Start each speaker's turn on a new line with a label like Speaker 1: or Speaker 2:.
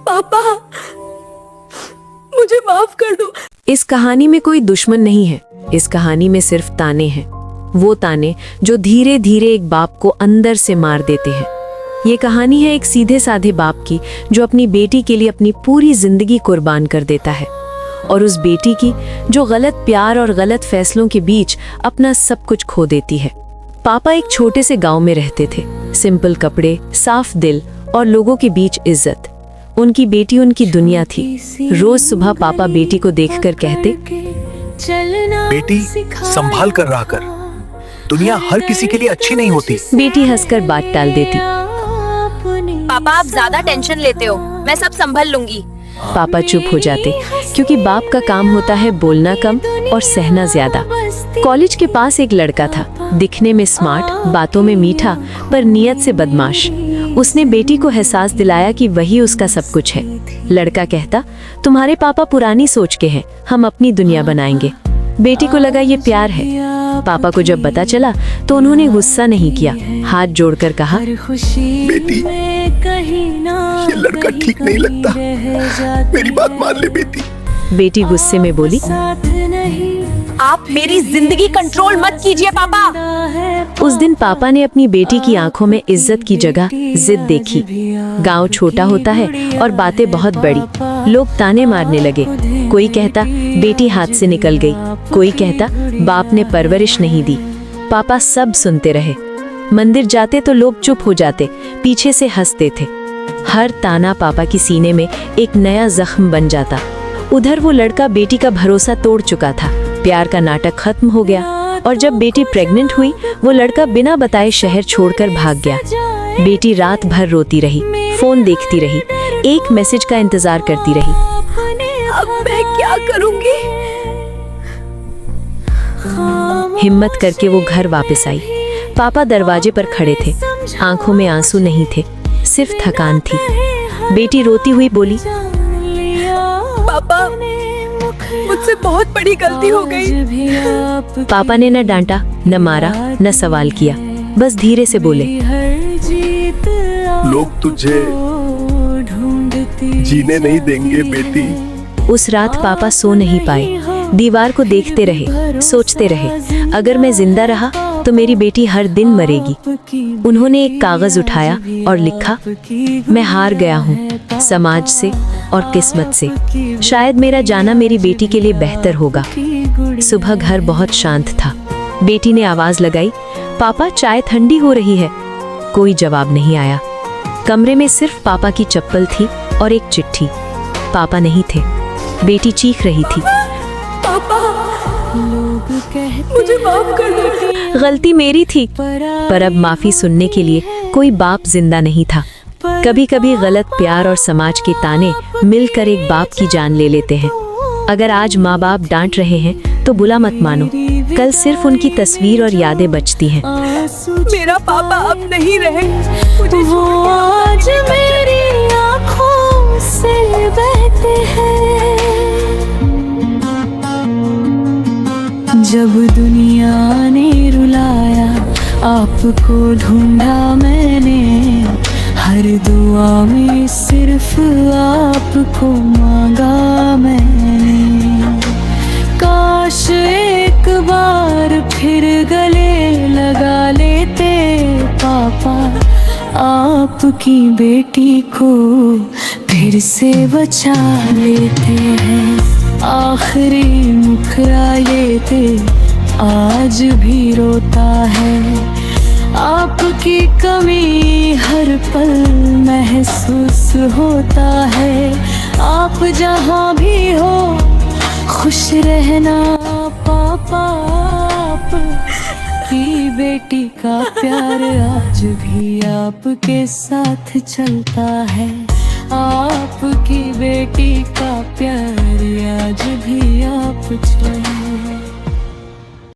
Speaker 1: पापा, मुझे माफ कर दो।
Speaker 2: इस कहानी में कोई दुश्मन नहीं है, इस कहानी में सिर्फ ताने हैं। वो ताने जो धीरे धीरे एक बाप को अंदर से मार देते हैं। ये कहानी है एक सीधे साधे बाप की जो अपनी बेटी के लिए अपनी पूरी जिंदगी कुर्बान कर देता है, और उस बेटी की जो गलत प्यार और गलत फैसलों के बीच अपना सब कुछ खो देती है। पापा एक छोटे से गांव में रहते थे। सिंपल कपड़े, साफ दिल और लोगों के बीच इज्जत। उनकी बेटी उनकी दुनिया थी। रोज सुबह पापा बेटी को देखकर कहते,
Speaker 3: बेटी संभाल कर रहा कर, दुनिया हर किसी के लिए अच्छी नहीं होती।
Speaker 2: बेटी हंसकर बात टाल देती,
Speaker 1: पापा आप ज्यादा टेंशन लेते हो, मैं सब संभल लूंगी।
Speaker 2: पापा चुप हो जाते, क्योंकि बाप का काम होता है बोलना कम और सहना ज्यादा। कॉलेज के पास एक लड़का था, दिखने में स्मार्ट, बातों में मीठा, पर नियत से बदमाश। उसने बेटी को एहसास दिलाया कि वही उसका सब कुछ है। लड़का कहता, तुम्हारे पापा पुरानी सोच के हैं, हम अपनी दुनिया बनाएंगे। बेटी को लगा ये प्यार है। पापा को जब पता चला तो उन्होंने गुस्सा नहीं किया, हाथ जोड़कर कहा,
Speaker 3: बेटी ये लड़का ठीक नहीं लगता, मेरी बात मान ले बेटी।
Speaker 2: बेटी गुस्से में बोली,
Speaker 1: आप मेरी जिंदगी कंट्रोल मत कीजिए पापा।
Speaker 2: उस दिन पापा ने अपनी बेटी की आंखों में इज्जत की जगह जिद देखी। गांव छोटा होता है और बातें बहुत बड़ी। लोग ताने मारने लगे। कोई कहता बेटी हाथ से निकल गई, कोई कहता बाप ने परवरिश नहीं दी। पापा सब सुनते रहे। मंदिर जाते तो लोग चुप हो जाते, पीछे से हंसते थे। हर ताना पापा की सीने में एक नया जख्म बन जाता। उधर वो लड़का बेटी का भरोसा तोड़ चुका था। प्यार का नाटक खत्म हो गया, और जब बेटी प्रेग्नेंट हुई वो लड़का बिना बताए शहर छोड़कर भाग गया। बेटी रात भर रोती रही, फोन देखती रही, एक मैसेज का इंतजार करती रही।
Speaker 1: अब मैं क्या करूंगी?
Speaker 2: हिम्मत करके वो घर वापस आई। पापा दरवाजे पर खड़े थे, आंखों में आंसू नहीं थे, सिर्फ थकान थी। बेटी रोती हुई बोली,
Speaker 1: पापा मुझसे बहुत बड़ी गलती हो गई।
Speaker 2: पापा ने न डांटा, न मारा, न सवाल किया, बस धीरे से बोले,
Speaker 3: लोग तुझे जीने नहीं देंगे बेटी।
Speaker 2: उस रात पापा सो नहीं पाए। दीवार को देखते रहे, सोचते रहे, अगर मैं जिंदा रहा तो मेरी बेटी हर दिन मरेगी। उन्होंने एक कागज उठाया और लिखा, मैं हार गया हूँ समाज से और किस्मत से। शायद मेरा जाना मेरी बेटी के लिए बेहतर होगा। सुबह घर बहुत शांत था। बेटी ने आवाज लगाई, पापा चाय ठंडी हो रही है। कोई जवाब नहीं आया। कमरे में सिर्फ पापा की चप्पल थी और एक चिट्ठी। पापा नहीं थे। बेटी चीख रही थी,
Speaker 1: पापा मुझे माफ कर दो।
Speaker 2: गलती मेरी थी। पर अब माफी सुनने के लिए कोई बाप जिंदा नहीं था। कभी कभी गलत प्यार और समाज के ताने मिलकर एक बाप की जान ले लेते हैं। अगर आज माँ बाप डांट रहे हैं तो बुरा मत मानो, कल सिर्फ उनकी तस्वीर और यादें बचती हैं।
Speaker 1: मेरा पापा अब नहीं रहे, वो आज मेरी आँखों से बहते हैं। जब दुनिया ने रुलाया आपको ढूंढा मैंने, हर दुआ में सिर्फ आपको मांगा मैंने। काश एक बार फिर गले लगा लेते पापा, आपकी बेटी को फिर से बचा लेते हैं। आखिरी मुखरा लेते आज भी रोता है। आपकी कमी हर पल महसूस होता है। आप जहाँ भी हो खुश रहना पापा, आपकी बेटी का प्यार आज भी आपके साथ चलता है। आपकी बेटी का प्यार आज भी आप चाहिए।